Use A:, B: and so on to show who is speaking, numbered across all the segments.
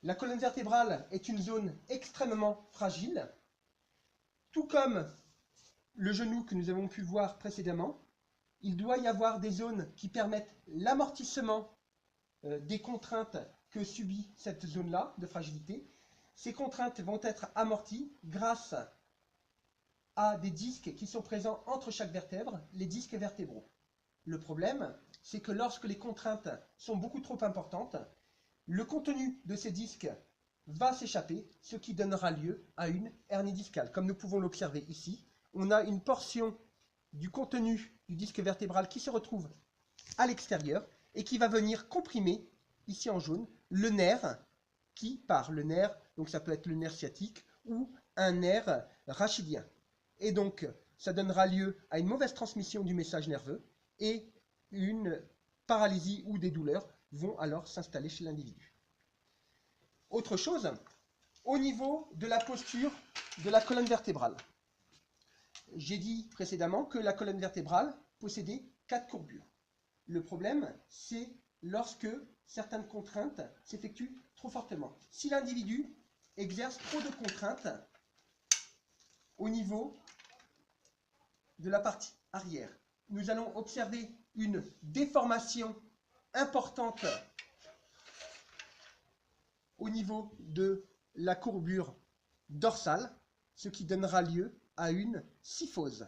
A: La colonne vertébrale est une zone extrêmement fragile, tout comme le genou que nous avons pu voir précédemment. Il doit y avoir des zones qui permettent l'amortissement des contraintes que subit cette zone-là de fragilité. Ces contraintes vont être amorties grâce à des disques qui sont présents entre chaque vertèbre, les disques vertébraux. Le problème, c'est que lorsque les contraintes sont beaucoup trop importantes, le contenu de ces disques va s'échapper, ce qui donnera lieu à une hernie discale. Comme nous pouvons l'observer ici, on a une portion du contenu du disque vertébral qui se retrouve à l'extérieur et qui va venir comprimer, ici en jaune, le nerf qui part. Le nerf, donc ça peut être le nerf sciatique ou un nerf rachidien. Et donc, ça donnera lieu à une mauvaise transmission du message nerveux et une paralysie ou des douleurs vont alors s'installer chez l'individu. Autre chose, au niveau de la posture de la colonne vertébrale. J'ai dit précédemment que la colonne vertébrale possédait 4 courbures. Le problème, c'est lorsque certaines contraintes s'effectuent trop fortement. Si l'individu exerce trop de contraintes au niveau de la partie arrière, nous allons observer une déformation importante au niveau de la courbure dorsale, ce qui donnera lieu à une kyphose.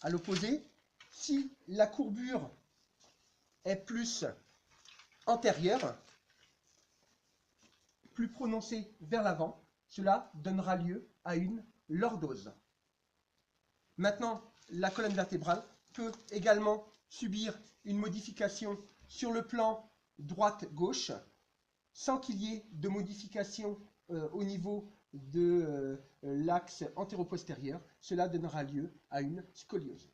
A: À l'opposé, si la courbure est plus antérieure, plus prononcée vers l'avant, cela donnera lieu à une lordose. Maintenant, la colonne vertébrale peut également subir une modification sur le plan droite-gauche, sans qu'il y ait de modification au niveau de l'axe antéro-postérieur. Cela donnera lieu à une scoliose.